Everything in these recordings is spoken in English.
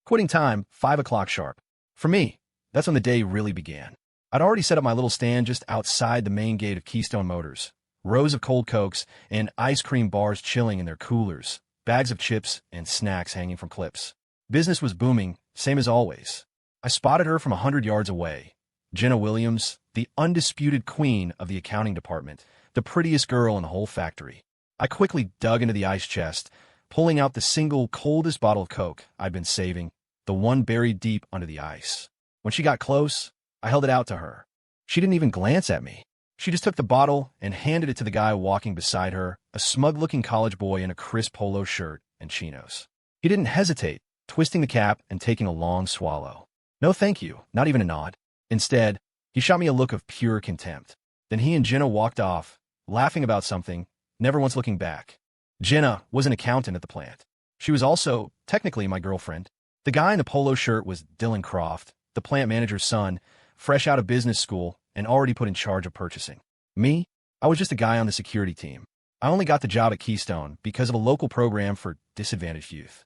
Quitting time, 5 o'clock sharp. For me, that's when the day really began. I'd already set up my little stand just outside the main gate of Keystone Motors. Rows of cold Cokes and ice cream bars chilling in their coolers, bags of chips and snacks hanging from clips. Business was booming, same as always. I spotted her from 100 yards away. Jenna Williams, the undisputed queen of the accounting department, the prettiest girl in the whole factory. I quickly dug into the ice chest, pulling out the single coldest bottle of Coke I'd been saving, the one buried deep under the ice. When she got close, I held it out to her. She didn't even glance at me. She just took the bottle and handed it to the guy walking beside her, a smug-looking college boy in a crisp polo shirt and chinos. He didn't hesitate, twisting the cap and taking a long swallow. No thank you, not even a nod. Instead, he shot me a look of pure contempt. Then he and Jenna walked off, laughing about something, never once looking back. Jenna was an accountant at the plant. She was also, technically, my girlfriend. The guy in the polo shirt was Dylan Croft, the plant manager's son, fresh out of business school and already put in charge of purchasing. Me? I was just a guy on the security team. I only got the job at Keystone because of a local program for disadvantaged youth.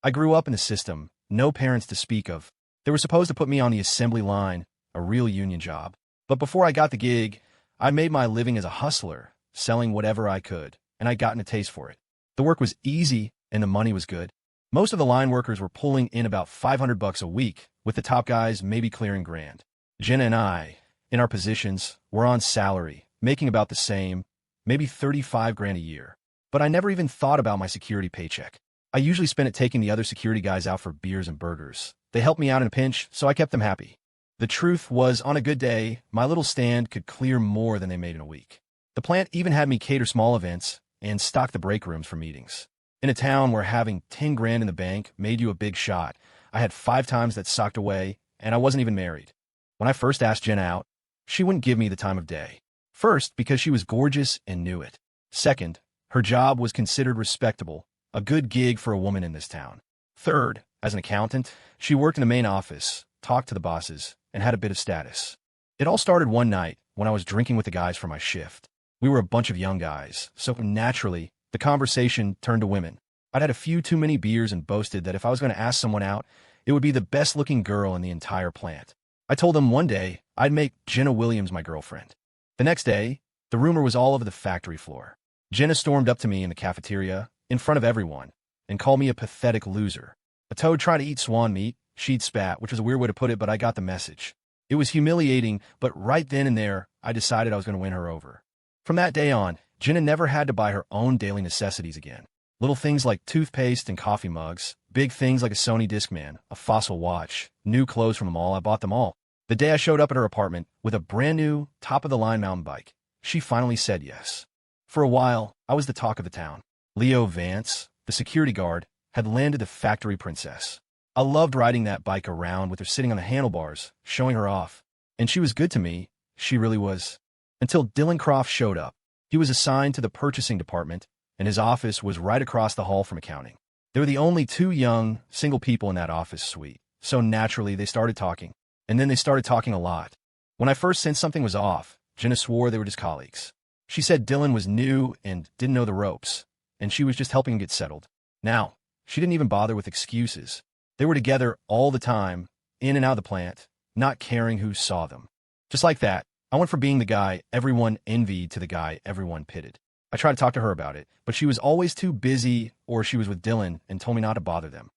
I grew up in the system, no parents to speak of. They were supposed to put me on the assembly line, a real union job. But before I got the gig, I made my living as a hustler, selling whatever I could, and I'd gotten a taste for it. The work was easy and the money was good. Most of the line workers were pulling in about $500 a week, with the top guys maybe clearing grand. Jenna and I, in our positions, were on salary, making about the same, maybe 35 grand a year. But I never even thought about my security paycheck. I usually spent it taking the other security guys out for beers and burgers. They helped me out in a pinch, so I kept them happy. The truth was, on a good day, my little stand could clear more than they made in a week. The plant even had me cater small events and stock the break rooms for meetings. In a town where having 10 grand in the bank made you a big shot, I had 5 times that socked away, and I wasn't even married. When I first asked Jenna out, she wouldn't give me the time of day. First, because she was gorgeous and knew it. Second, her job was considered respectable, a good gig for a woman in this town. Third, as an accountant, she worked in the main office, talked to the bosses, and had a bit of status. It all started one night when I was drinking with the guys for my shift. We were a bunch of young guys, so naturally, the conversation turned to women. I'd had a few too many beers and boasted that if I was going to ask someone out, it would be the best-looking girl in the entire plant. I told them one day I'd make Jenna Williams my girlfriend. The next day, the rumor was all over the factory floor. Jenna stormed up to me in the cafeteria, in front of everyone, and called me a pathetic loser. A toad trying to eat swan meat, she'd spat, which was a weird way to put it, but I got the message. It was humiliating, but right then and there, I decided I was going to win her over. From that day on, Jenna never had to buy her own daily necessities again. Little things like toothpaste and coffee mugs, big things like a Sony Discman, a Fossil watch, new clothes from the mall, I bought them all. The day I showed up at her apartment with a brand new, top-of-the-line mountain bike, she finally said yes. For a while, I was the talk of the town. Leo Vance, the security guard, had landed the factory princess. I loved riding that bike around with her sitting on the handlebars, showing her off. And she was good to me, she really was. Until Dylan Croft showed up. He was assigned to the purchasing department, and his office was right across the hall from accounting. They were the only 2 young, single people in that office suite, so naturally they started talking. And then they started talking a lot. When I first sensed something was off, Jenna swore they were just colleagues. She said Dylan was new and didn't know the ropes, and she was just helping him get settled. Now, she didn't even bother with excuses. They were together all the time, in and out of the plant, not caring who saw them. Just like that, I went from being the guy everyone envied to the guy everyone pitted. I tried to talk to her about it, but she was always too busy, or she was with Dylan and told me not to bother them.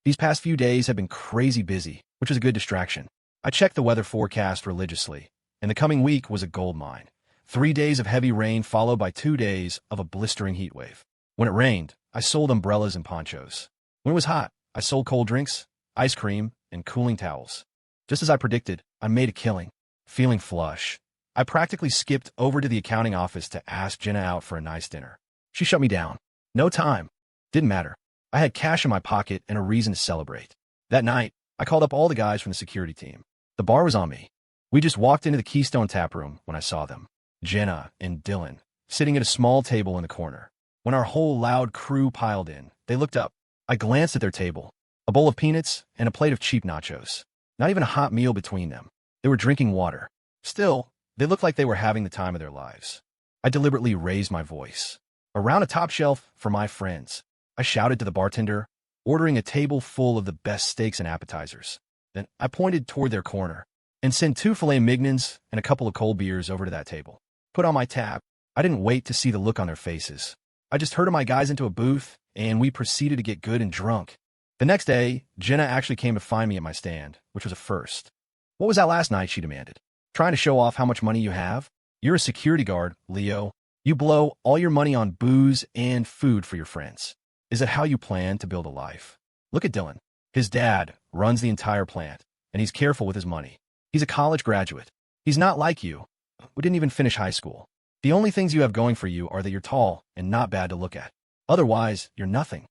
These past few days have been crazy busy, which was a good distraction. I checked the weather forecast religiously, and the coming week was a gold mine. 3 days of heavy rain followed by 2 days of a blistering heat wave. When it rained, I sold umbrellas and ponchos. When it was hot, I sold cold drinks, ice cream, and cooling towels. Just as I predicted, I made a killing. Feeling flush, I practically skipped over to the accounting office to ask Jenna out for a nice dinner. She shut me down. No time. Didn't matter. I had cash in my pocket and a reason to celebrate. That night, I called up all the guys from the security team. The bar was on me. We just walked into the Keystone tap room when I saw them. Jenna and Dylan, sitting at a small table in the corner. When our whole loud crew piled in, they looked up. I glanced at their table. A bowl of peanuts and a plate of cheap nachos. Not even a hot meal between them. They were drinking water. Still, they looked like they were having the time of their lives. I deliberately raised my voice. Around a top shelf for my friends. I shouted to the bartender, ordering a table full of the best steaks and appetizers. Then I pointed toward their corner and sent 2 filet mignons and a couple of cold beers over to that table. Put on my tab. I didn't wait to see the look on their faces. I just herded my guys into a booth, and we proceeded to get good and drunk. The next day, Jenna actually came to find me at my stand, which was a first. "What was that last night?" she demanded. "Trying to show off how much money you have? You're a security guard, Leo. You blow all your money on booze and food for your friends. Is it how you plan to build a life? Look at Dylan. His dad runs the entire plant, and he's careful with his money. He's a college graduate. He's not like you. We didn't even finish high school. The only things you have going for you are that you're tall and not bad to look at. Otherwise, you're nothing."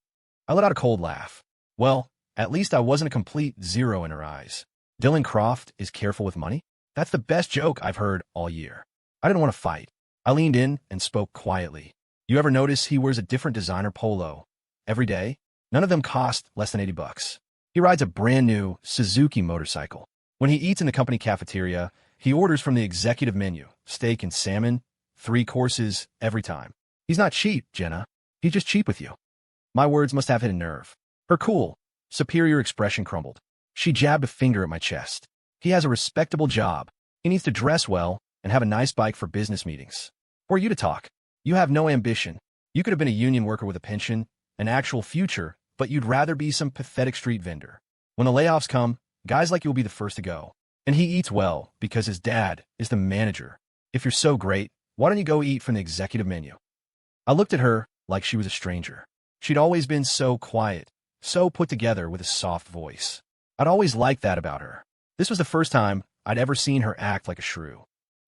I let out a cold laugh. Well, at least I wasn't a complete zero in her eyes. Dylan Croft is careful with money? That's the best joke I've heard all year. I didn't want to fight. I leaned in and spoke quietly. "You ever notice he wears a different designer polo every day? None of them cost less than $80. He rides a brand new Suzuki motorcycle. When he eats in the company cafeteria, he orders from the executive menu, steak and salmon, 3 courses every time. He's not cheap, Jenna. He's just cheap with you." My words must have hit a nerve. Her cool, superior expression crumbled. She jabbed a finger at my chest. "He has a respectable job. He needs to dress well and have a nice bike for business meetings. Who are you to talk? You have no ambition. You could have been a union worker with a pension, an actual future, but you'd rather be some pathetic street vendor. When the layoffs come, guys like you will be the first to go. And he eats well because his dad is the manager. If you're so great, why don't you go eat from the executive menu?" I looked at her like she was a stranger. She'd always been so quiet, so put together with a soft voice. I'd always liked that about her. This was the first time I'd ever seen her act like a shrew.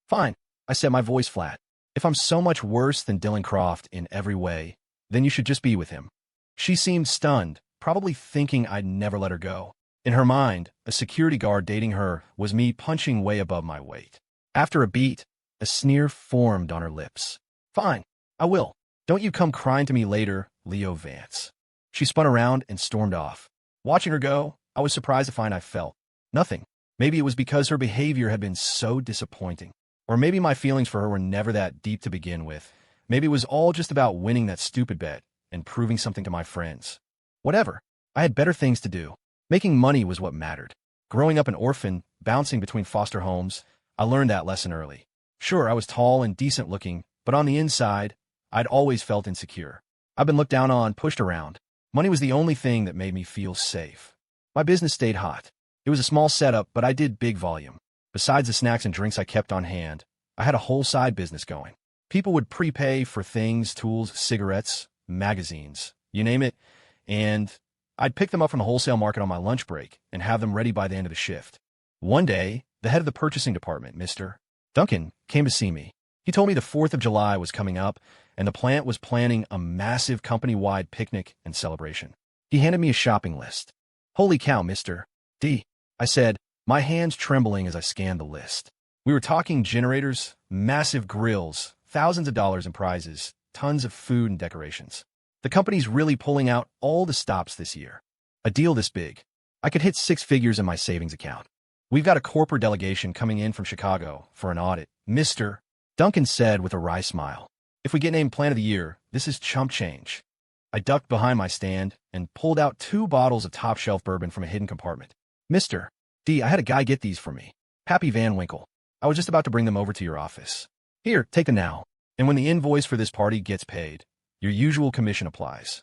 "Fine," I said, my voice flat. "If I'm so much worse than Dylan Croft in every way, then you should just be with him." She seemed stunned, probably thinking I'd never let her go. In her mind, a security guard dating her was me punching way above my weight. After a beat, a sneer formed on her lips. "Fine, I will. Don't you come crying to me later, Leo Vance." She spun around and stormed off. Watching her go, I was surprised to find I felt nothing. Maybe it was because her behavior had been so disappointing. Or maybe my feelings for her were never that deep to begin with. Maybe it was all just about winning that stupid bet and proving something to my friends. Whatever. I had better things to do. Making money was what mattered. Growing up an orphan, bouncing between foster homes, I learned that lesson early. Sure, I was tall and decent looking, but on the inside, I'd always felt insecure. I'd been looked down on, pushed around. Money was the only thing that made me feel safe. My business stayed hot. It was a small setup, but I did big volume. Besides the snacks and drinks I kept on hand, I had a whole side business going. People would prepay for things, tools, cigarettes, magazines, you name it, and I'd pick them up from the wholesale market on my lunch break and have them ready by the end of the shift. One day, the head of the purchasing department, Mr. Duncan, came to see me. He told me the 4th of July was coming up, and the plant was planning a massive company-wide picnic and celebration. He handed me a shopping list. "Holy cow, Mr. D," I said, my hands trembling as I scanned the list. We were talking generators, massive grills, thousands of dollars in prizes, tons of food and decorations. The company's really pulling out all the stops this year. A deal this big, I could hit 6 figures in my savings account. "We've got a corporate delegation coming in from Chicago for an audit," Mr. Duncan said with a wry smile. "If we get named Plant of the Year, this is chump change." I ducked behind my stand and pulled out 2 bottles of top-shelf bourbon from a hidden compartment. "Mr. D, I had a guy get these for me. Pappy Van Winkle. I was just about to bring them over to your office. Here, take them now. And when the invoice for this party gets paid, your usual commission applies."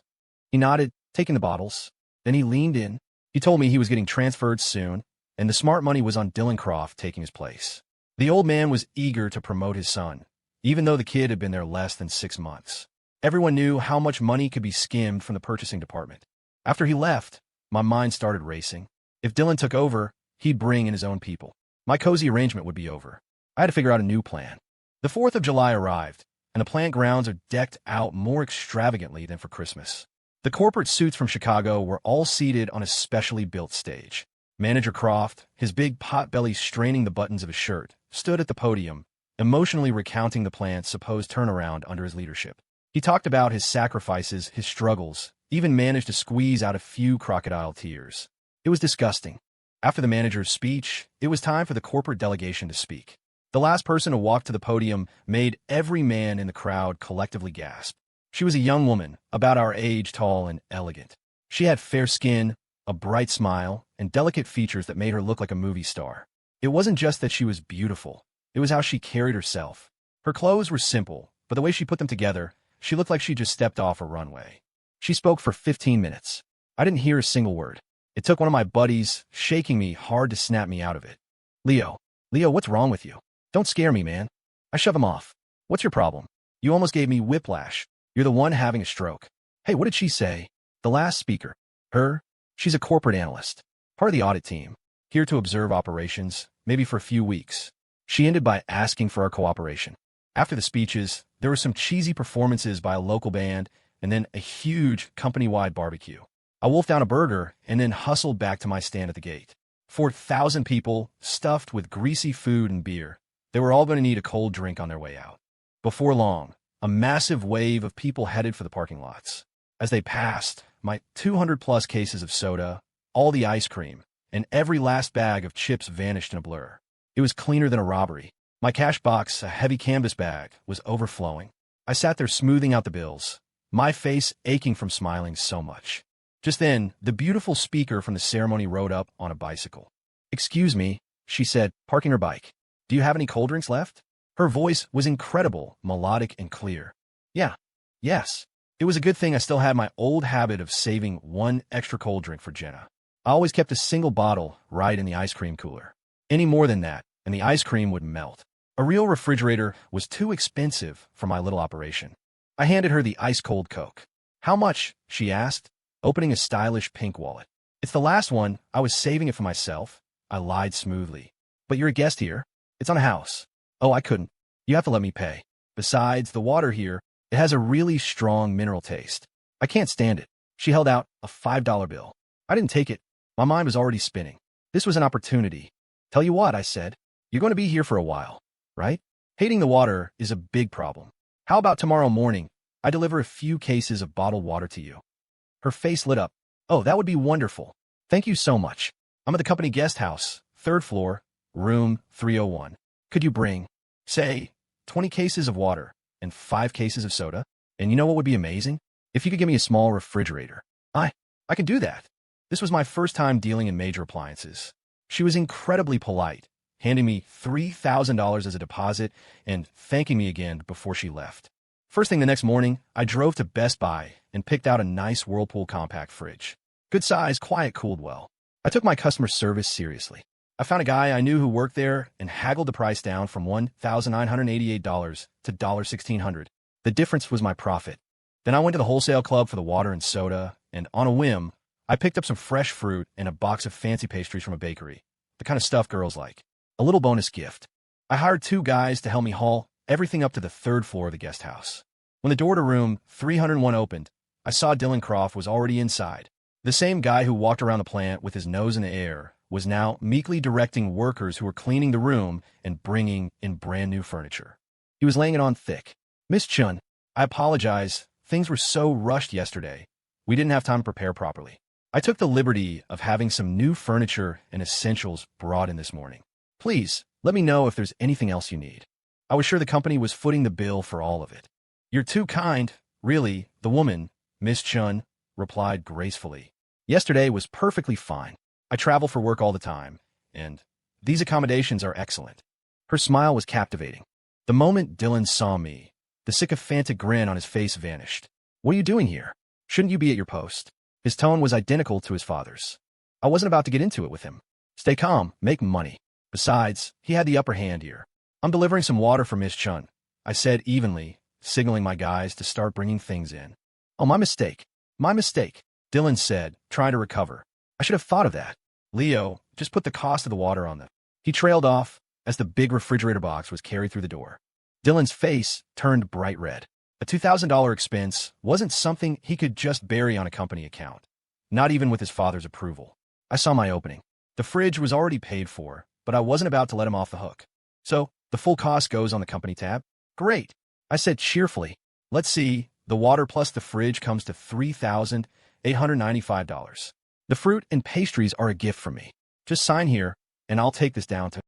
He nodded, taking the bottles. Then he leaned in. He told me he was getting transferred soon, and the smart money was on Dylan Croft taking his place. The old man was eager to promote his son, even though the kid had been there less than 6 months. Everyone knew how much money could be skimmed from the purchasing department. After he left, my mind started racing. If Dylan took over, he'd bring in his own people. My cozy arrangement would be over. I had to figure out a new plan. The 4th of July arrived, and the plant grounds are decked out more extravagantly than for Christmas. The corporate suits from Chicago were all seated on a specially built stage. Manager Croft, his big pot belly straining the buttons of his shirt, stood at the podium, emotionally recounting the plant's supposed turnaround under his leadership. He talked about his sacrifices, his struggles, even managed to squeeze out a few crocodile tears. It was disgusting. After the manager's speech, it was time for the corporate delegation to speak. The last person to walk to the podium made every man in the crowd collectively gasp. She was a young woman, about our age, tall and elegant. She had fair skin, a bright smile, and delicate features that made her look like a movie star. It wasn't just that she was beautiful. It was how she carried herself. Her clothes were simple, but the way she put them together, she looked like she just stepped off a runway. She spoke for 15 minutes. I didn't hear a single word. It took one of my buddies, shaking me hard to snap me out of it. Leo, what's wrong with you? Don't scare me, man. I shove him off. What's your problem? You almost gave me whiplash. You're the one having a stroke. Hey, what did she say? The last speaker. Her? She's a corporate analyst. Part of the audit team. Here to observe operations, maybe for a few weeks. She ended by asking for our cooperation. After the speeches, there were some cheesy performances by a local band and then a huge company-wide barbecue. I wolfed down a burger and then hustled back to my stand at the gate. 4,000 people, stuffed with greasy food and beer. They were all going to need a cold drink on their way out. Before long, a massive wave of people headed for the parking lots. As they passed, my 200-plus cases of soda, all the ice cream, and every last bag of chips vanished in a blur. It was cleaner than a robbery. My cash box, a heavy canvas bag, was overflowing. I sat there smoothing out the bills, my face aching from smiling so much. Just then, the beautiful speaker from the ceremony rode up on a bicycle. "Excuse me," she said, parking her bike. "Do you have any cold drinks left?" Her voice was incredible, melodic and clear. Yes. It was a good thing I still had my old habit of saving one extra cold drink for Jenna. I always kept a single bottle right in the ice cream cooler. Any more than that, and the ice cream would melt. A real refrigerator was too expensive for my little operation. I handed her the ice-cold Coke. "How much?" she asked, opening a stylish pink wallet. "It's the last one. I was saving it for myself." I lied smoothly. "But you're a guest here. It's on a house." "Oh, I couldn't. You have to let me pay. Besides, the water here, it has a really strong mineral taste. I can't stand it." She held out a $5 bill. I didn't take it. My mind was already spinning. This was an opportunity. "Tell you what," I said. "You're going to be here for a while, right? Hating the water is a big problem. How about tomorrow morning, I deliver a few cases of bottled water to you?" Her face lit up. "Oh, that would be wonderful. Thank you so much. I'm at the company guest house, 3rd floor, room 301. Could you bring, say, 20 cases of water and 5 cases of soda? And you know what would be amazing? If you could give me a small refrigerator. I can do that." This was my first time dealing in major appliances. She was incredibly polite, handing me $3,000 as a deposit and thanking me again before she left. First thing the next morning, I drove to Best Buy and picked out a nice Whirlpool compact fridge. Good size, quiet, cooled well. I took my customer service seriously. I found a guy I knew who worked there and haggled the price down from $1,988 to $1,600. The difference was my profit. Then I went to the wholesale club for the water and soda, and on a whim, I picked up some fresh fruit and a box of fancy pastries from a bakery, the kind of stuff girls like. A little bonus gift. I hired 2 guys to help me haul everything up to the 3rd floor of the guest house. When the door to room 301 opened, I saw Dylan Croft was already inside. The same guy who walked around the plant with his nose in the air was now meekly directing workers who were cleaning the room and bringing in brand new furniture. He was laying it on thick. "Miss Chun, I apologize. Things were so rushed yesterday. We didn't have time to prepare properly. I took the liberty of having some new furniture and essentials brought in this morning. Please, let me know if there's anything else you need." I was sure the company was footing the bill for all of it. "You're too kind, really," the woman, Miss Chun, replied gracefully. "Yesterday was perfectly fine. I travel for work all the time, and these accommodations are excellent." Her smile was captivating. The moment Dylan saw me, the sycophantic grin on his face vanished. "What are you doing here? Shouldn't you be at your post?" His tone was identical to his father's. I wasn't about to get into it with him. "Stay calm, make money. Besides, he had the upper hand here." "I'm delivering some water for Miss Chun," I said evenly, signaling my guys to start bringing things in. "Oh, my mistake. My mistake," Dylan said, trying to recover. "I should have thought of that. Leo, just put the cost of the water on them." He trailed off as the big refrigerator box was carried through the door. Dylan's face turned bright red. A $2,000 expense wasn't something he could just bury on a company account, not even with his father's approval. I saw my opening. The fridge was already paid for, but I wasn't about to let him off the hook. "So, the full cost goes on the company tab?" "Great," I said cheerfully. "Let's see, the water plus the fridge comes to $3,895. The fruit and pastries are a gift from me. Just sign here, and I'll take this down to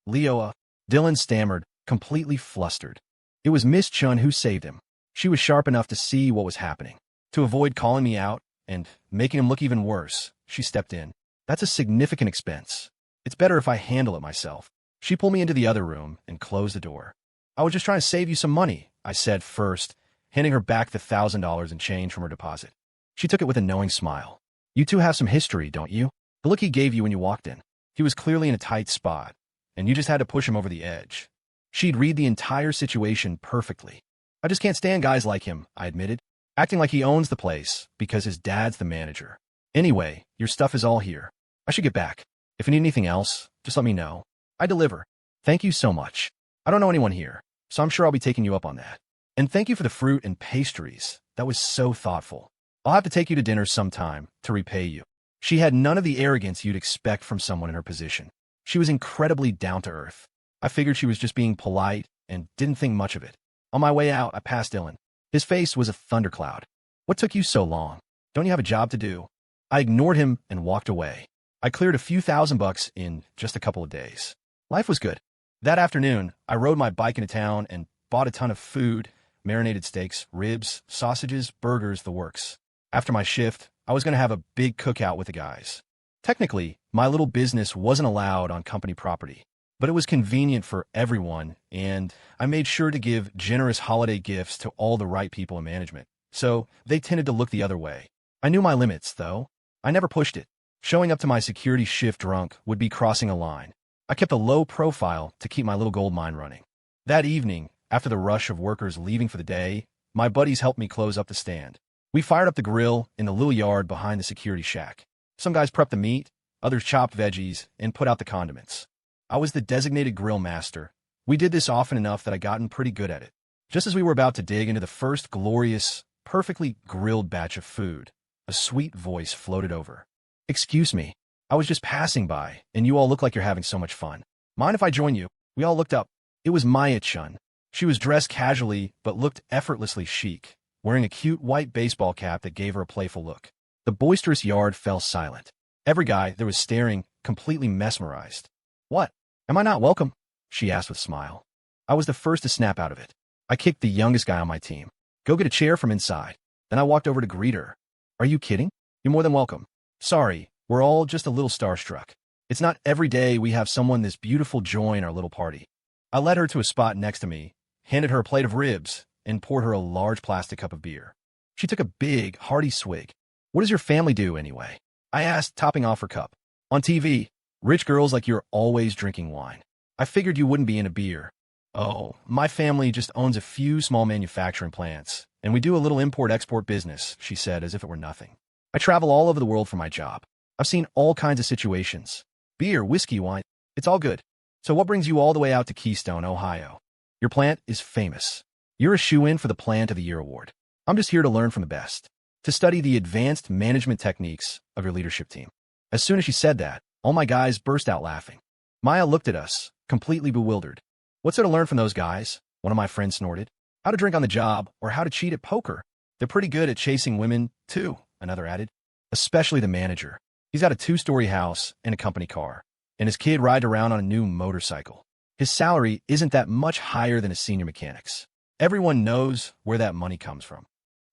Leo." Dylan stammered, completely flustered. It was Miss Chun who saved him. She was sharp enough to see what was happening. To avoid calling me out, and, making him look even worse, she stepped in. That's a significant expense. It's better if I handle it myself. She pulled me into the other room and closed the door. I was just trying to save you some money, I said first, handing her back the $1,000 in change from her deposit. She took it with a knowing smile. You two have some history, don't you? The look he gave you when you walked in. He was clearly in a tight spot, and you just had to push him over the edge. She'd read the entire situation perfectly. I just can't stand guys like him, I admitted, acting like he owns the place because his dad's the manager. Anyway, your stuff is all here. I should get back. If you need anything else, just let me know. I deliver. Thank you so much. I don't know anyone here, so I'm sure I'll be taking you up on that. And thank you for the fruit and pastries. That was so thoughtful. I'll have to take you to dinner sometime to repay you. She had none of the arrogance you'd expect from someone in her position. She was incredibly down to earth. I figured she was just being polite and didn't think much of it. On my way out, I passed Dylan. His face was a thundercloud. What took you so long? Don't you have a job to do? I ignored him and walked away. I cleared a few $1,000 in just a couple of days. Life was good. That afternoon, I rode my bike into town and bought a ton of food, marinated steaks, ribs, sausages, burgers, the works. After my shift, I was going to have a big cookout with the guys. Technically, my little business wasn't allowed on company property, but it was convenient for everyone, and I made sure to give generous holiday gifts to all the right people in management, so they tended to look the other way. I knew my limits, though. I never pushed it. Showing up to my security shift drunk would be crossing a line. I kept a low profile to keep my little gold mine running. That evening, after the rush of workers leaving for the day, my buddies helped me close up the stand. We fired up the grill in the little yard behind the security shack. Some guys prepped the meat, others chopped veggies, and put out the condiments. I was the designated grill master. We did this often enough that I gotten pretty good at it. Just as we were about to dig into the first glorious, perfectly grilled batch of food, a sweet voice floated over. Excuse me, I was just passing by, and you all look like you're having so much fun. Mind if I join you? We all looked up. It was Maya Chun. She was dressed casually, but looked effortlessly chic, wearing a cute white baseball cap that gave her a playful look. The boisterous yard fell silent. Every guy there was staring, completely mesmerized. What? Am I not welcome? She asked with a smile. I was the first to snap out of it. I kicked the youngest guy on my team. Go get a chair from inside. Then I walked over to greet her. Are you kidding? You're more than welcome. Sorry, we're all just a little starstruck. It's not every day we have someone this beautiful join our little party. I led her to a spot next to me, handed her a plate of ribs, and poured her a large plastic cup of beer. She took a big, hearty swig. What does your family do, anyway? I asked, topping off her cup. On TV, rich girls like you're always drinking wine. I figured you wouldn't be into beer. Oh, my family just owns a few small manufacturing plants, and we do a little import-export business, she said as if it were nothing. I travel all over the world for my job. I've seen all kinds of situations. Beer, whiskey, wine, it's all good. So what brings you all the way out to Keystone, Ohio? Your plant is famous. You're a shoo-in for the Plant of the Year award. I'm just here to learn from the best, to study the advanced management techniques of your leadership team. As soon as she said that, all my guys burst out laughing. Maya looked at us, completely bewildered. What's there to learn from those guys? One of my friends snorted. How to drink on the job, or how to cheat at poker. They're pretty good at chasing women, too, another added. Especially the manager. He's got a 2-story house and a company car, and his kid rides around on a new motorcycle. His salary isn't that much higher than a senior mechanic's. Everyone knows where that money comes from.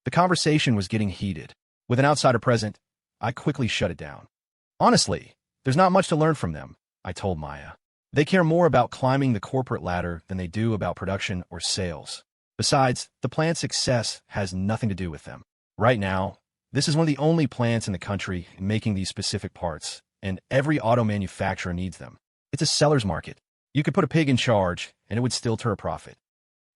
The conversation was getting heated. With an outsider present, I quickly shut it down. Honestly, there's not much to learn from them, I told Maya. They care more about climbing the corporate ladder than they do about production or sales. Besides, the plant's success has nothing to do with them. Right now, this is one of the only plants in the country making these specific parts, and every auto manufacturer needs them. It's a seller's market. You could put a pig in charge, and it would still turn a profit.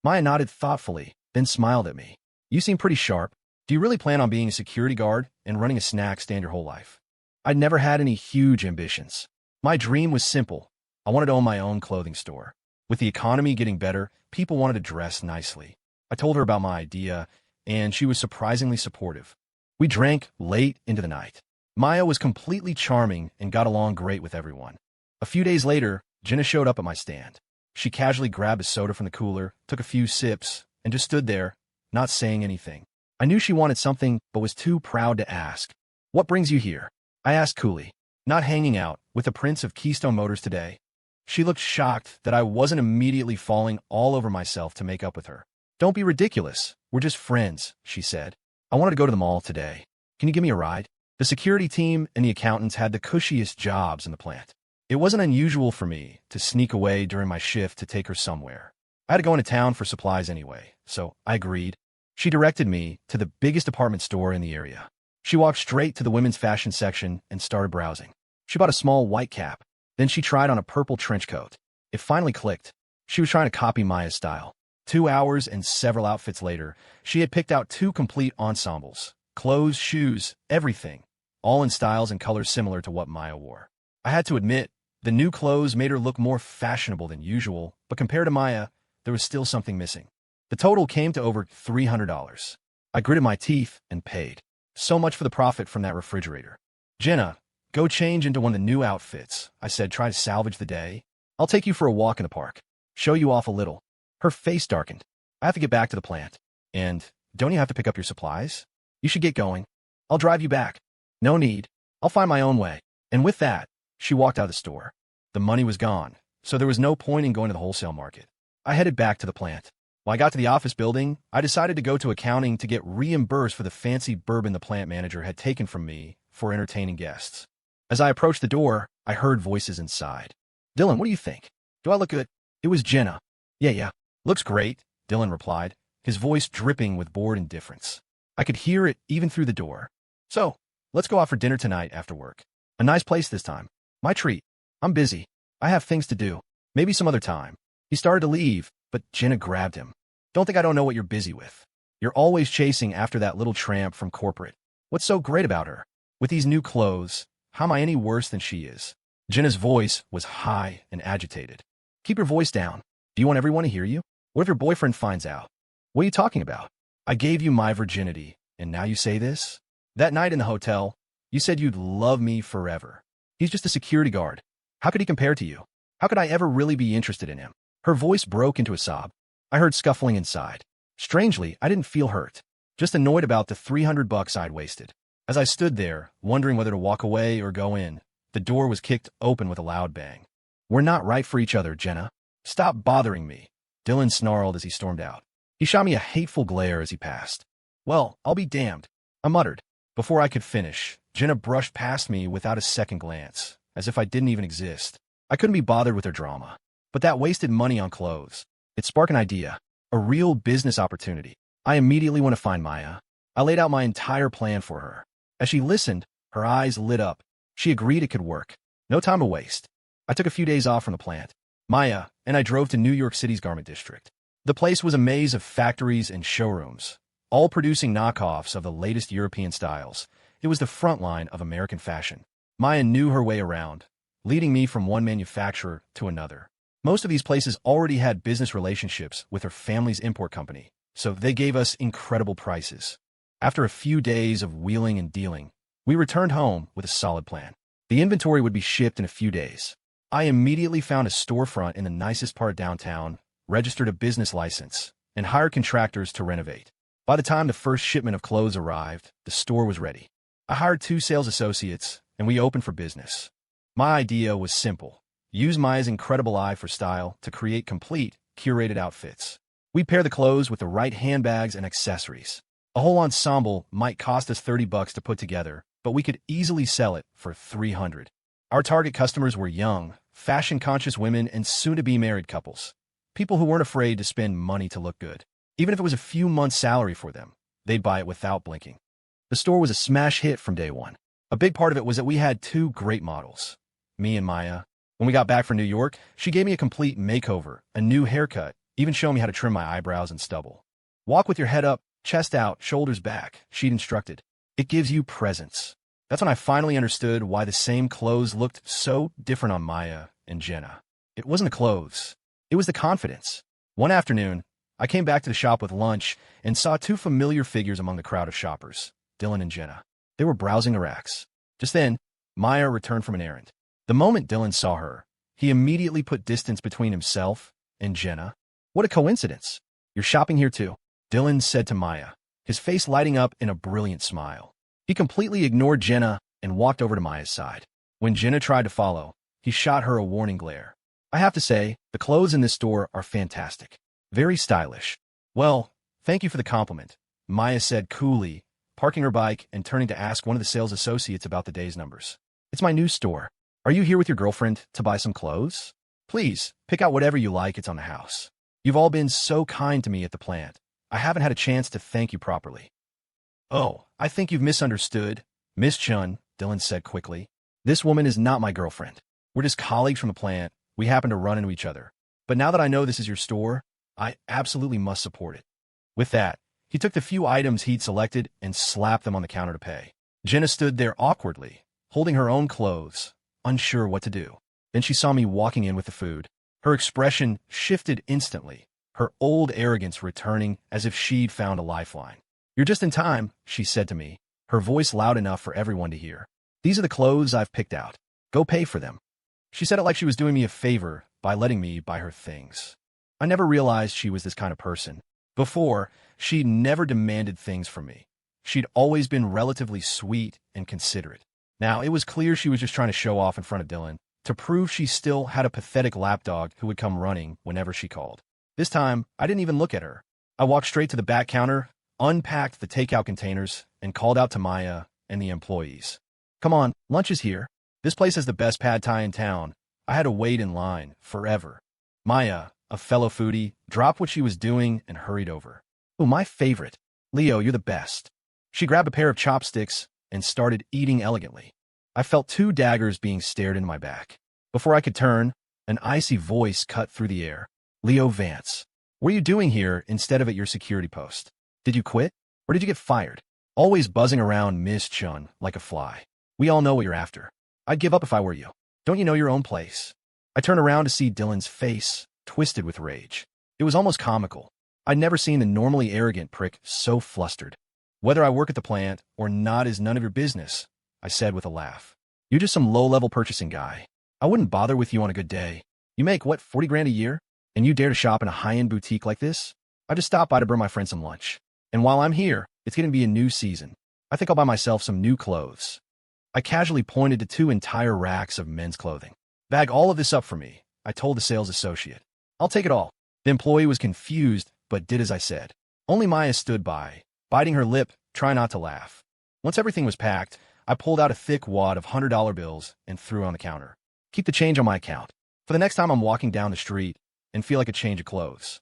Maya nodded thoughtfully, then smiled at me. You seem pretty sharp. Do you really plan on being a security guard and running a snack stand your whole life? I'd never had any huge ambitions. My dream was simple. I wanted to own my own clothing store. With the economy getting better, people wanted to dress nicely. I told her about my idea, and she was surprisingly supportive. We drank late into the night. Maya was completely charming and got along great with everyone. A few days later, Jenna showed up at my stand. She casually grabbed a soda from the cooler, took a few sips, and just stood there, not saying anything. I knew she wanted something, but was too proud to ask. What brings you here? I asked coolly. Not hanging out with the Prince of Keystone Motors today. She looked shocked that I wasn't immediately falling all over myself to make up with her. Don't be ridiculous. We're just friends, she said. I wanted to go to the mall today. Can you give me a ride? The security team and the accountants had the cushiest jobs in the plant. It wasn't unusual for me to sneak away during my shift to take her somewhere. I had to go into town for supplies anyway, so I agreed. She directed me to the biggest department store in the area. She walked straight to the women's fashion section and started browsing. She bought a small white cap. Then she tried on a purple trench coat. It finally clicked. She was trying to copy Maya's style. 2 hours and several outfits later, she had picked out 2 complete ensembles. Clothes, shoes, everything. All in styles and colors similar to what Maya wore. I had to admit, the new clothes made her look more fashionable than usual, but compared to Maya, there was still something missing. The total came to over $300. I gritted my teeth and paid. So much for the profit from that refrigerator. Jenna, go change into one of the new outfits, I said, try to salvage the day. I'll take you for a walk in the park. Show you off a little. Her face darkened. I have to get back to the plant. And don't you have to pick up your supplies? You should get going. I'll drive you back. No need. I'll find my own way. And with that, she walked out of the store. The money was gone, so there was no point in going to the wholesale market. I headed back to the plant. When I got to the office building, I decided to go to accounting to get reimbursed for the fancy bourbon the plant manager had taken from me for entertaining guests. As I approached the door, I heard voices inside. Dylan, what do you think? Do I look good? It was Jenna. Yeah. Looks great, Dylan replied, his voice dripping with bored indifference. I could hear it even through the door. So, let's go out for dinner tonight after work. A nice place this time. My treat. I'm busy. I have things to do. Maybe some other time. He started to leave, but Jenna grabbed him. Don't think I don't know what you're busy with. You're always chasing after that little tramp from corporate. What's so great about her? With these new clothes, how am I any worse than she is? Jenna's voice was high and agitated. Keep your voice down. Do you want everyone to hear you? What if your boyfriend finds out? What are you talking about? I gave you my virginity, and now you say this? That night in the hotel, you said you'd love me forever. He's just a security guard. How could he compare to you? How could I ever really be interested in him? Her voice broke into a sob. I heard scuffling inside. Strangely, I didn't feel hurt, just annoyed about the $300 I'd wasted. As I stood there, wondering whether to walk away or go in, the door was kicked open with a loud bang. We're not right for each other, Jenna. Stop bothering me, Dylan snarled as he stormed out. He shot me a hateful glare as he passed. Well, I'll be damned, I muttered. Before I could finish, Jenna brushed past me without a second glance, as if I didn't even exist. I couldn't be bothered with her drama. But that wasted money on clothes. It sparked an idea, a real business opportunity. I immediately went to find Maya. I laid out my entire plan for her. As she listened, her eyes lit up. She agreed it could work. No time to waste. I took a few days off from the plant. Maya and I drove to New York City's garment district. The place was a maze of factories and showrooms, all producing knockoffs of the latest European styles. It was the front line of American fashion. Maya knew her way around, leading me from one manufacturer to another. Most of these places already had business relationships with her family's import company, so they gave us incredible prices. After a few days of wheeling and dealing, we returned home with a solid plan. The inventory would be shipped in a few days. I immediately found a storefront in the nicest part of downtown, registered a business license, and hired contractors to renovate. By the time the first shipment of clothes arrived, the store was ready. I hired 2 sales associates, and we opened for business. My idea was simple. Use Maya's incredible eye for style to create complete, curated outfits. We pair the clothes with the right handbags and accessories. A whole ensemble might cost us $30 to put together, but we could easily sell it for $300. Our target customers were young, fashion-conscious women and soon-to-be married couples. People who weren't afraid to spend money to look good. Even if it was a few months' salary for them, they'd buy it without blinking. The store was a smash hit from day one. A big part of it was that we had 2 great models, me and Maya. When we got back from New York, she gave me a complete makeover, a new haircut, even showing me how to trim my eyebrows and stubble. Walk with your head up, chest out, shoulders back, she'd instructed. It gives you presence. That's when I finally understood why the same clothes looked so different on Maya and Jenna. It wasn't the clothes. It was the confidence. One afternoon, I came back to the shop with lunch and saw 2 familiar figures among the crowd of shoppers, Dylan and Jenna. They were browsing the racks. Just then, Maya returned from an errand. The moment Dylan saw her, he immediately put distance between himself and Jenna. What a coincidence. You're shopping here too, Dylan said to Maya, his face lighting up in a brilliant smile. He completely ignored Jenna and walked over to Maya's side. When Jenna tried to follow, he shot her a warning glare. I have to say, the clothes in this store are fantastic. Very stylish. Well, thank you for the compliment, Maya said coolly, parking her bike and turning to ask one of the sales associates about the day's numbers. "It's my new store. Are you here with your girlfriend to buy some clothes? Please, pick out whatever you like, it's on the house. You've all been so kind to me at the plant. I haven't had a chance to thank you properly." "Oh, I think you've misunderstood, Miss Chun," Dylan said quickly. "This woman is not my girlfriend. We're just colleagues from the plant. We happen to run into each other. But now that I know this is your store, I absolutely must support it." With that, he took the few items he'd selected and slapped them on the counter to pay. Jenna stood there awkwardly, holding her own clothes, unsure what to do. Then she saw me walking in with the food. Her expression shifted instantly, her old arrogance returning as if she'd found a lifeline. "You're just in time," she said to me, her voice loud enough for everyone to hear. "These are the clothes I've picked out. Go pay for them." She said it like she was doing me a favor by letting me buy her things. I never realized she was this kind of person. Before, she'd never demanded things from me. She'd always been relatively sweet and considerate. Now, it was clear she was just trying to show off in front of Dylan, to prove she still had a pathetic lapdog who would come running whenever she called. This time, I didn't even look at her. I walked straight to the back counter, unpacked the takeout containers, and called out to Maya and the employees. "Come on, lunch is here. This place has the best pad thai in town." I had to wait in line forever. Maya, a fellow foodie, dropped what she was doing and hurried over. "Oh, my favorite. Leo, you're the best." She grabbed a pair of chopsticks and started eating elegantly. I felt two daggers being stared into my back. Before I could turn, an icy voice cut through the air. "Leo Vance, what are you doing here instead of at your security post? Did you quit? Or did you get fired? Always buzzing around Miss Chun like a fly. We all know what you're after. I'd give up if I were you. Don't you know your own place?" I turned around to see Dylan's face, twisted with rage. It was almost comical. I'd never seen the normally arrogant prick so flustered. "Whether I work at the plant or not is none of your business," I said with a laugh. "You're just some low-level purchasing guy. I wouldn't bother with you on a good day. You make, what, 40 grand a year? And you dare to shop in a high-end boutique like this? I just stopped by to bring my friend some lunch. And while I'm here, it's going to be a new season. I think I'll buy myself some new clothes." I casually pointed to 2 entire racks of men's clothing. "Bag all of this up for me," I told the sales associate. "I'll take it all." The employee was confused, but did as I said. Only Maya stood by, biting her lip, trying not to laugh. Once everything was packed, I pulled out a thick wad of $100 bills and threw it on the counter. "Keep the change on my account for the next time I'm walking down the street and feel like a change of clothes."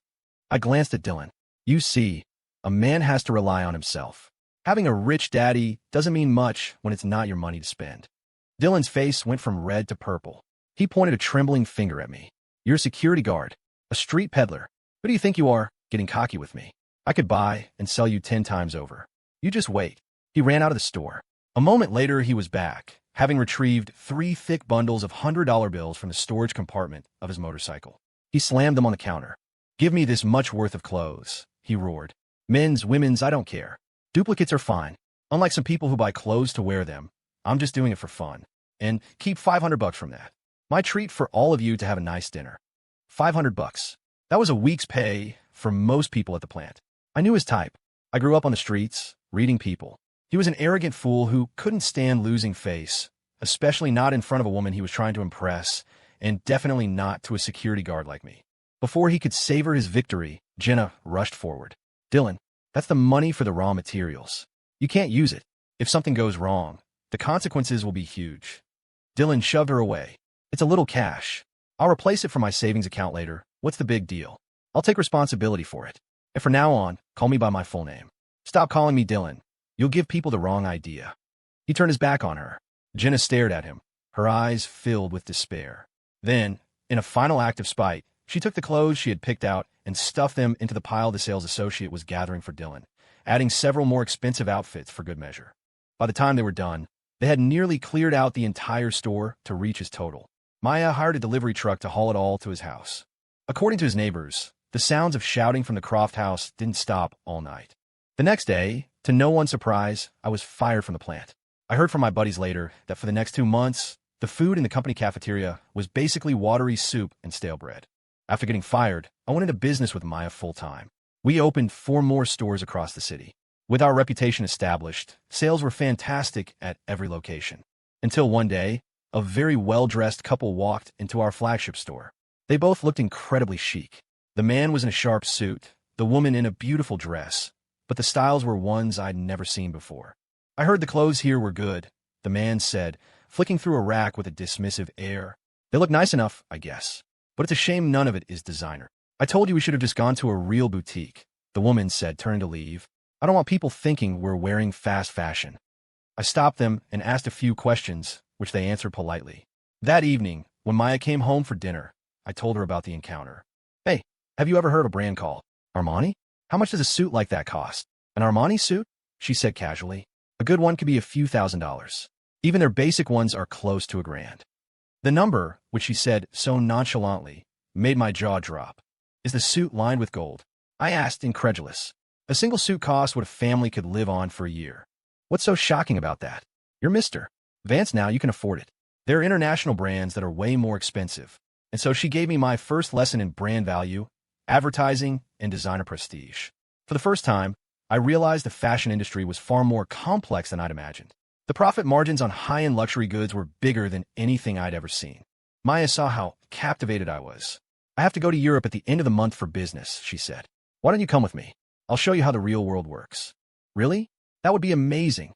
I glanced at Dylan. "You see, a man has to rely on himself. Having a rich daddy doesn't mean much when it's not your money to spend." Dylan's face went from red to purple. He pointed a trembling finger at me. "You're a security guard, a street peddler. Who do you think you are, getting cocky with me? I could buy and sell you 10 times over. You just wait." He ran out of the store. A moment later, he was back, having retrieved 3 thick bundles of $100 bills from the storage compartment of his motorcycle. He slammed them on the counter. "Give me this much worth of clothes," he roared. "Men's, women's, I don't care. Duplicates are fine. Unlike some people who buy clothes to wear them, I'm just doing it for fun. And keep $500 from that. My treat for all of you to have a nice dinner." $500. That was a week's pay for most people at the plant. I knew his type. I grew up on the streets, reading people. He was an arrogant fool who couldn't stand losing face, especially not in front of a woman he was trying to impress, and definitely not to a security guard like me. Before he could savor his victory, Jenna rushed forward. "Dylan, that's the money for the raw materials. You can't use it. If something goes wrong, the consequences will be huge." Dylan shoved her away. "It's a little cash. I'll replace it from my savings account later. What's the big deal? I'll take responsibility for it. And from now on, call me by my full name. Stop calling me Dylan. You'll give people the wrong idea." He turned his back on her. Jenna stared at him, her eyes filled with despair. Then, in a final act of spite, she took the clothes she had picked out and stuffed them into the pile the sales associate was gathering for Dylan, adding several more expensive outfits for good measure. By the time they were done, they had nearly cleared out the entire store to reach his total. Maya hired a delivery truck to haul it all to his house. According to his neighbors, the sounds of shouting from the Croft house didn't stop all night. The next day, to no one's surprise, I was fired from the plant. I heard from my buddies later that for the next 2 months, the food in the company cafeteria was basically watery soup and stale bread. After getting fired, I went into business with Maya full-time. We opened 4 more stores across the city. With our reputation established, sales were fantastic at every location. Until one day, a very well-dressed couple walked into our flagship store. They both looked incredibly chic. The man was in a sharp suit, the woman in a beautiful dress, but the styles were ones I'd never seen before. I heard the clothes here were good, the man said, flicking through a rack with a dismissive air. They look nice enough, I guess. But it's a shame none of it is designer. I told you we should have just gone to a real boutique, the woman said, turning to leave. I don't want people thinking we're wearing fast fashion. I stopped them and asked a few questions, which they answered politely. That evening, when Maya came home for dinner, I told her about the encounter. Hey, have you ever heard of a brand called Armani? How much does a suit like that cost? An Armani suit? She said casually. A good one could be a few $1,000s. Even their basic ones are close to $1,000. The number, which she said so nonchalantly, made my jaw drop. Is the suit lined with gold? I asked, incredulous. A single suit costs what a family could live on for a year. What's so shocking about that? You're Mr. Vance now, you can afford it. There are international brands that are way more expensive. And so she gave me my first lesson in brand value, advertising, and designer prestige. For the first time, I realized the fashion industry was far more complex than I'd imagined. The profit margins on high-end luxury goods were bigger than anything I'd ever seen. Maya saw how captivated I was. I have to go to Europe at the end of the month for business, she said. Why don't you come with me? I'll show you how the real world works. Really? That would be amazing.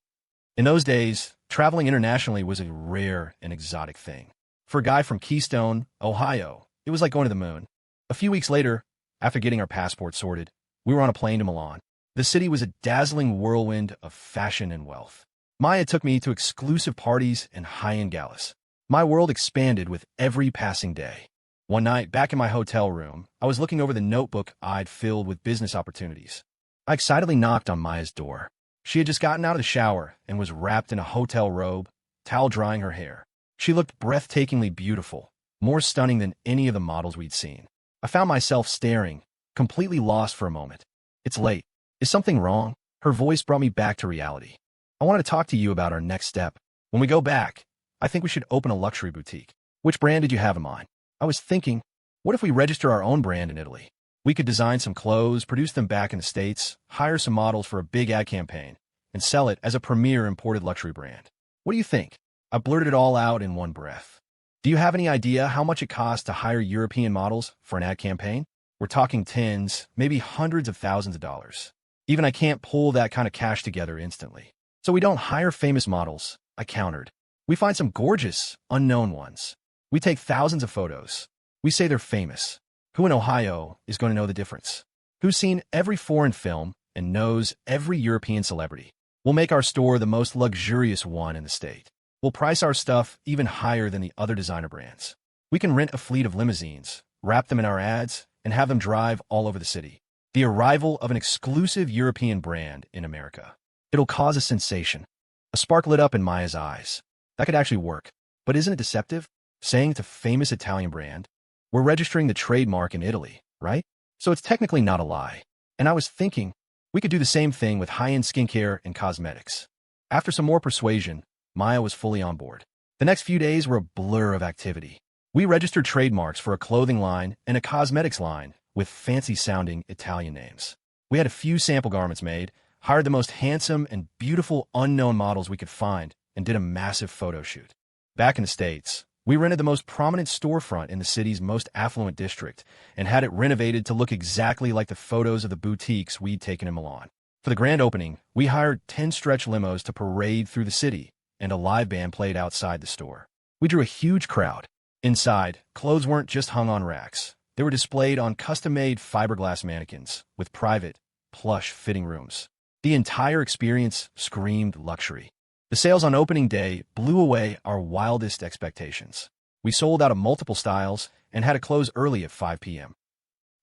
In those days, traveling internationally was a rare and exotic thing. For a guy from Keystone, Ohio, it was like going to the moon. A few weeks later, after getting our passports sorted, we were on a plane to Milan. The city was a dazzling whirlwind of fashion and wealth. Maya took me to exclusive parties and high-end galas. My world expanded with every passing day. One night, back in my hotel room, I was looking over the notebook I'd filled with business opportunities. I excitedly knocked on Maya's door. She had just gotten out of the shower and was wrapped in a hotel robe, towel drying her hair. She looked breathtakingly beautiful, more stunning than any of the models we'd seen. I found myself staring, completely lost for a moment. It's late. Is something wrong? Her voice brought me back to reality. I wanted to talk to you about our next step. When we go back, I think we should open a luxury boutique. Which brand did you have in mind? I was thinking, what if we register our own brand in Italy? We could design some clothes, produce them back in the States, hire some models for a big ad campaign, and sell it as a premier imported luxury brand. What do you think? I blurted it all out in one breath. Do you have any idea how much it costs to hire European models for an ad campaign? We're talking tens, maybe hundreds of thousands of dollars. Even I can't pull that kind of cash together instantly. So we don't hire famous models, I countered. We find some gorgeous, unknown ones. We take thousands of photos. We say they're famous. Who in Ohio is going to know the difference? Who's seen every foreign film and knows every European celebrity? We'll make our store the most luxurious one in the state. We'll price our stuff even higher than the other designer brands. We can rent a fleet of limousines, wrap them in our ads, and have them drive all over the city. The arrival of an exclusive European brand in America. It'll cause a sensation. A spark lit up in Maya's eyes. That could actually work. But isn't it deceptive? Saying it's a famous Italian brand? We're registering the trademark in Italy, right? So it's technically not a lie. And I was thinking, we could do the same thing with high-end skincare and cosmetics. After some more persuasion, Maya was fully on board. The next few days were a blur of activity. We registered trademarks for a clothing line and a cosmetics line with fancy-sounding Italian names. We had a few sample garments made, hired the most handsome and beautiful unknown models we could find, and did a massive photo shoot. Back in the States, we rented the most prominent storefront in the city's most affluent district and had it renovated to look exactly like the photos of the boutiques we'd taken in Milan. For the grand opening, we hired 10 stretch limos to parade through the city, and a live band played outside the store. We drew a huge crowd. Inside, clothes weren't just hung on racks. They were displayed on custom-made fiberglass mannequins with private, plush fitting rooms. The entire experience screamed luxury. The sales on opening day blew away our wildest expectations. We sold out of multiple styles and had to close early at 5 p.m.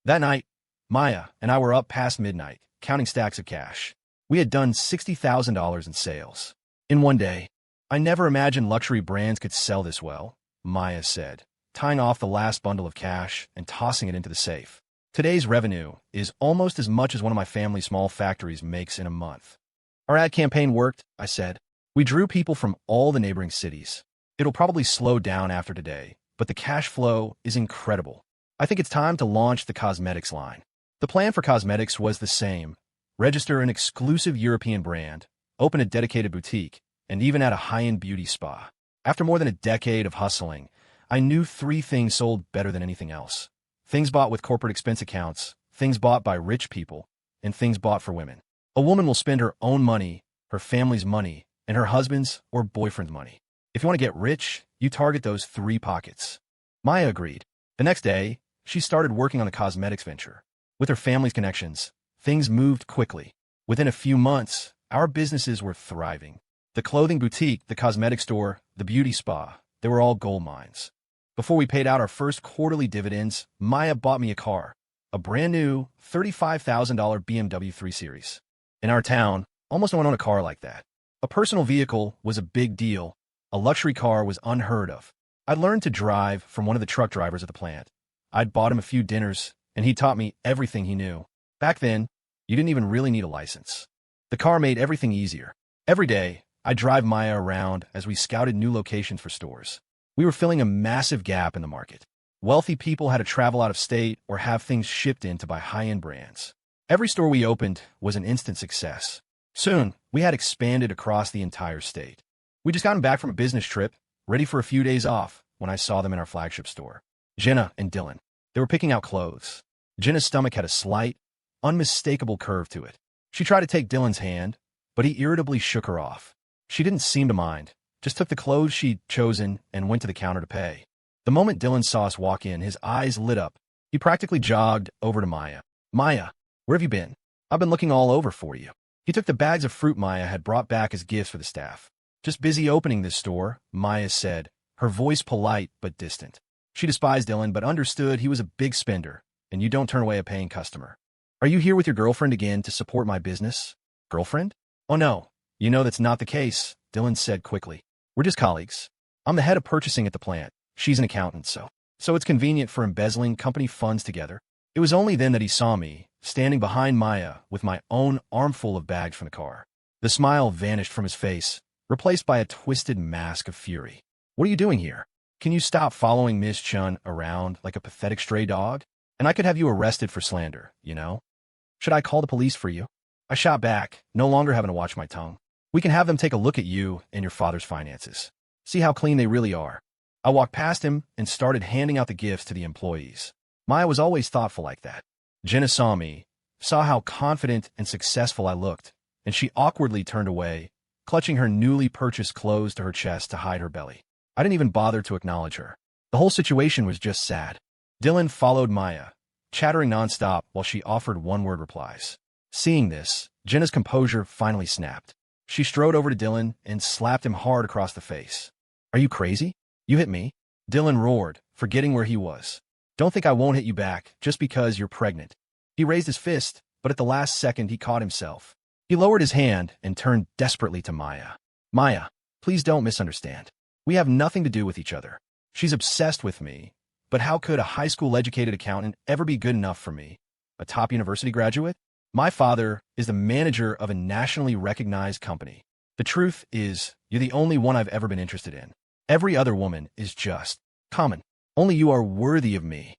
That night, Maya and I were up past midnight, counting stacks of cash. We had done $60,000 in sales. In one day. I never imagined luxury brands could sell this well, Maya said, tying off the last bundle of cash and tossing it into the safe. Today's revenue is almost as much as one of my family's small factories makes in a month. Our ad campaign worked, I said. We drew people from all the neighboring cities. It'll probably slow down after today, but the cash flow is incredible. I think it's time to launch the cosmetics line. The plan for cosmetics was the same. Register an exclusive European brand, open a dedicated boutique, and even add a high-end beauty spa. After more than a decade of hustling, I knew 3 things sold better than anything else. Things bought with corporate expense accounts, things bought by rich people, and things bought for women. A woman will spend her own money, her family's money, and her husband's or boyfriend's money. If you want to get rich, you target those three pockets. Maya agreed. The next day, she started working on the cosmetics venture. With her family's connections, things moved quickly. Within a few months, our businesses were thriving. The clothing boutique, the cosmetic store, the beauty spa, they were all gold mines. Before we paid out our first quarterly dividends, Maya bought me a car, a brand new $35,000 BMW 3 Series. In our town, almost no one owned a car like that. A personal vehicle was a big deal. A luxury car was unheard of. I'd learned to drive from one of the truck drivers at the plant. I'd bought him a few dinners, and he taught me everything he knew. Back then, you didn't even really need a license. The car made everything easier. Every day, I'd drive Maya around as we scouted new locations for stores. We were filling a massive gap in the market. Wealthy people had to travel out of state or have things shipped in to buy high-end brands. Every store we opened was an instant success. Soon, we had expanded across the entire state. We'd just gotten back from a business trip, ready for a few days off, when I saw them in our flagship store. Jenna and Dylan. They were picking out clothes. Jenna's stomach had a slight, unmistakable curve to it. She tried to take Dylan's hand, but he irritably shook her off. She didn't seem to mind, just took the clothes she'd chosen and went to the counter to pay. The moment Dylan saw us walk in, his eyes lit up. He practically jogged over to Maya. "Maya, where have you been? I've been looking all over for you." He took the bags of fruit Maya had brought back as gifts for the staff. "Just busy opening this store," Maya said, her voice polite but distant. She despised Dylan but understood he was a big spender, and you don't turn away a paying customer. "Are you here with your girlfriend again to support my business?" "Girlfriend? Oh no, you know that's not the case," Dylan said quickly. "We're just colleagues. I'm the head of purchasing at the plant. She's an accountant, so it's convenient for embezzling company funds together." It was only then that he saw me, standing behind Maya with my own armful of bags from the car. The smile vanished from his face, replaced by a twisted mask of fury. "What are you doing here? Can you stop following Miss Chun around like a pathetic stray dog? And I could have you arrested for slander, you know? Should I call the police for you?" I shot back, no longer having to watch my tongue. "We can have them take a look at you and your father's finances. See how clean they really are." I walked past him and started handing out the gifts to the employees. Maya was always thoughtful like that. Jenna saw me, saw how confident and successful I looked, and she awkwardly turned away, clutching her newly purchased clothes to her chest to hide her belly. I didn't even bother to acknowledge her. The whole situation was just sad. Dylan followed Maya, chattering nonstop while she offered one-word replies. Seeing this, Jenna's composure finally snapped. She strode over to Dylan and slapped him hard across the face. "Are you crazy? You hit me?" Dylan roared, forgetting where he was. "Don't think I won't hit you back just because you're pregnant." He raised his fist, but at the last second he caught himself. He lowered his hand and turned desperately to Maya. "Maya, please don't misunderstand. We have nothing to do with each other. She's obsessed with me, but how could a high school educated accountant ever be good enough for me? A top university graduate? My father is the manager of a nationally recognized company. The truth is, you're the only one I've ever been interested in. Every other woman is just common. Only you are worthy of me."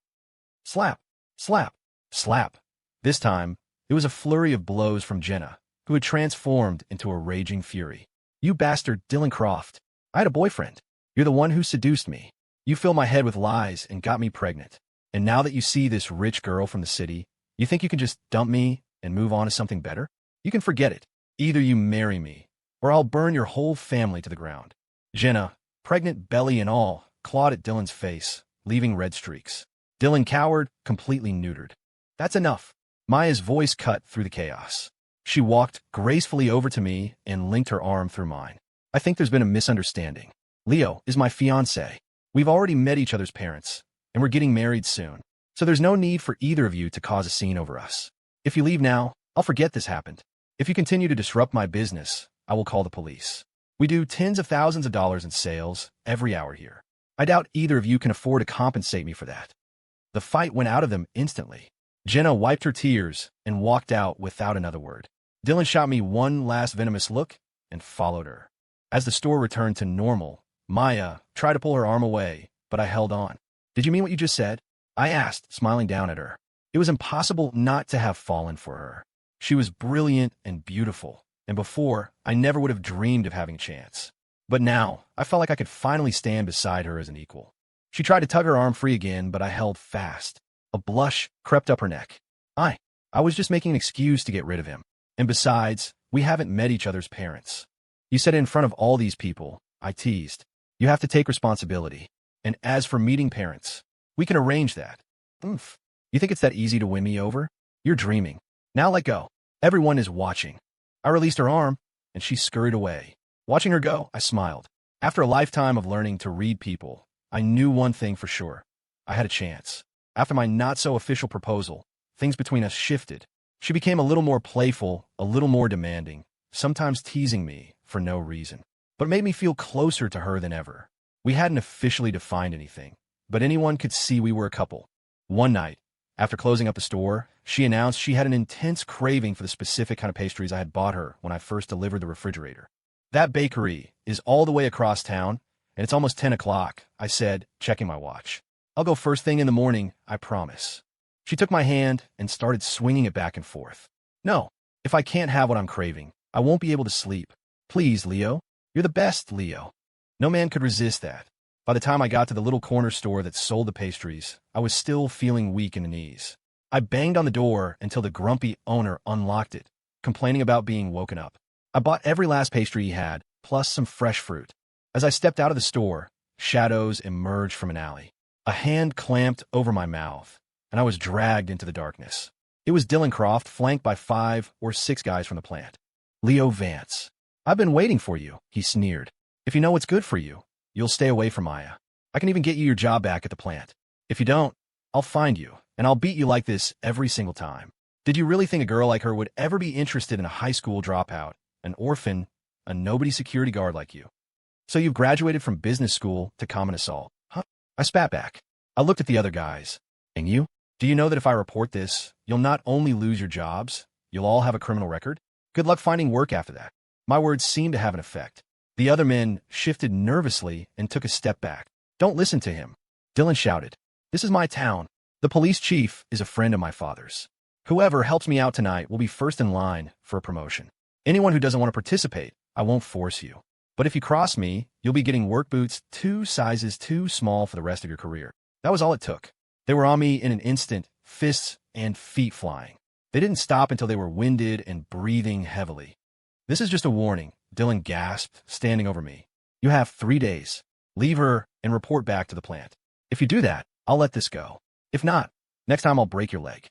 Slap, slap, slap. This time, it was a flurry of blows from Jenna, who had transformed into a raging fury. "You bastard, Dylan Croft. I had a boyfriend. You're the one who seduced me. You filled my head with lies and got me pregnant. And now that you see this rich girl from the city, you think you can just dump me and move on to something better? You can forget it. Either you marry me, or I'll burn your whole family to the ground." Jenna, pregnant belly and all, clawed at Dylan's face, leaving red streaks. Dylan cowered, completely neutered. "That's enough." Maya's voice cut through the chaos. She walked gracefully over to me and linked her arm through mine. "I think there's been a misunderstanding. Leo is my fiancé. We've already met each other's parents, and we're getting married soon. So there's no need for either of you to cause a scene over us. If you leave now, I'll forget this happened. If you continue to disrupt my business, I will call the police. We do tens of thousands of dollars in sales every hour here. I doubt either of you can afford to compensate me for that." The fight went out of them instantly. Jenna wiped her tears and walked out without another word. Dylan shot me one last venomous look and followed her. As the store returned to normal, Maya tried to pull her arm away, but I held on. "Did you mean what you just said?" I asked, smiling down at her. It was impossible not to have fallen for her. She was brilliant and beautiful, and before, I never would have dreamed of having a chance. But now, I felt like I could finally stand beside her as an equal. She tried to tug her arm free again, but I held fast. A blush crept up her neck. I was just making an excuse to get rid of him. And besides, we haven't met each other's parents. You said it in front of all these people, I teased. You have to take responsibility. And as for meeting parents, we can arrange that. Oomph. You think it's that easy to win me over? You're dreaming. Now let go. Everyone is watching. I released her arm, and she scurried away. Watching her go, I smiled. After a lifetime of learning to read people, I knew one thing for sure. I had a chance. After my not-so-official proposal, things between us shifted. She became a little more playful, a little more demanding, sometimes teasing me for no reason. But it made me feel closer to her than ever. We hadn't officially defined anything, but anyone could see we were a couple. One night, after closing up the store, she announced she had an intense craving for the specific kind of pastries I had bought her when I first delivered the refrigerator. That bakery is all the way across town, and it's almost 10 o'clock, I said, checking my watch. I'll go first thing in the morning, I promise. She took my hand and started swinging it back and forth. No, if I can't have what I'm craving, I won't be able to sleep. Please, Leo. You're the best, Leo. No man could resist that. By the time I got to the little corner store that sold the pastries, I was still feeling weak in the knees. I banged on the door until the grumpy owner unlocked it, complaining about being woken up. I bought every last pastry he had, plus some fresh fruit. As I stepped out of the store, shadows emerged from an alley. A hand clamped over my mouth, and I was dragged into the darkness. It was Dylan Croft, flanked by 5 or 6 guys from the plant. Leo Vance. I've been waiting for you, he sneered. If you know what's good for you, you'll stay away from Maya. I can even get you your job back at the plant. If you don't, I'll find you, and I'll beat you like this every single time. Did you really think a girl like her would ever be interested in a high school dropout, an orphan, a nobody security guard like you? So you've graduated from business school to common assault, huh? I spat back. I looked at the other guys. And you? Do you know that if I report this, you'll not only lose your jobs, you'll all have a criminal record? Good luck finding work after that. My words seemed to have an effect. The other men shifted nervously and took a step back. Don't listen to him. Dylan shouted. This is my town. The police chief is a friend of my father's. Whoever helps me out tonight will be first in line for a promotion. Anyone who doesn't want to participate, I won't force you. But if you cross me, you'll be getting work boots 2 sizes too small for the rest of your career. That was all it took. They were on me in an instant, fists and feet flying. They didn't stop until they were winded and breathing heavily. This is just a warning, Dylan gasped, standing over me. You have 3 days. Leave her and report back to the plant. If you do that, I'll let this go. If not, next time I'll break your leg.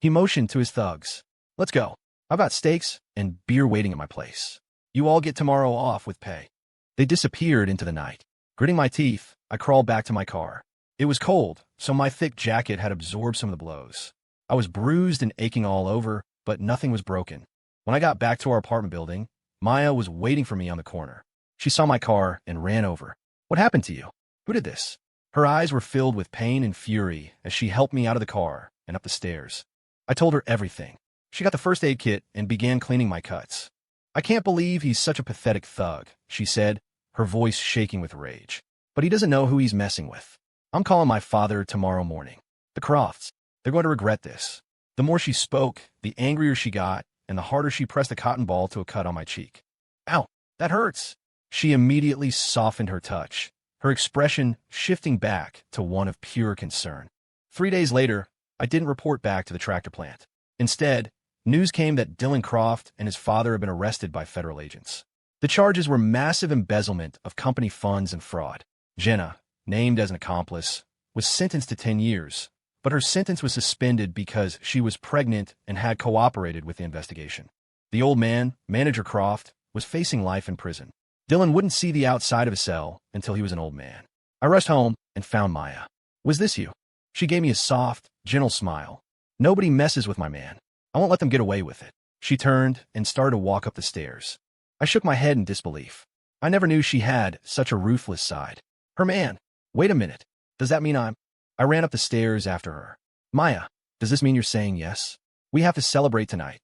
He motioned to his thugs. Let's go. I've got steaks and beer waiting at my place. You all get tomorrow off with pay. They disappeared into the night. Gritting my teeth, I crawled back to my car. It was cold, so my thick jacket had absorbed some of the blows. I was bruised and aching all over, but nothing was broken. When I got back to our apartment building, Maya was waiting for me on the corner. She saw my car and ran over. What happened to you? Who did this? Her eyes were filled with pain and fury as she helped me out of the car and up the stairs. I told her everything. She got the first aid kit and began cleaning my cuts. I can't believe he's such a pathetic thug, she said, her voice shaking with rage. But he doesn't know who he's messing with. I'm calling my father tomorrow morning. The Crofts. They're going to regret this. The more she spoke, the angrier she got, and the harder she pressed a cotton ball to a cut on my cheek. Ow, that hurts. She immediately softened her touch, her expression shifting back to one of pure concern. 3 days later, I didn't report back to the tractor plant. Instead, news came that Dylan Croft and his father had been arrested by federal agents. The charges were massive embezzlement of company funds and fraud. Jenna, named as an accomplice, was sentenced to 10 years, but her sentence was suspended because she was pregnant and had cooperated with the investigation. The old man, Manager Croft, was facing life in prison. Dylan wouldn't see the outside of a cell until he was an old man. I rushed home and found Maya. Was this you? She gave me a soft, gentle smile. Nobody messes with my man. I won't let them get away with it. She turned and started to walk up the stairs. I shook my head in disbelief. I never knew she had such a ruthless side. Her man. Wait a minute. Does that mean I ran up the stairs after her. Maya, does this mean you're saying yes? We have to celebrate tonight.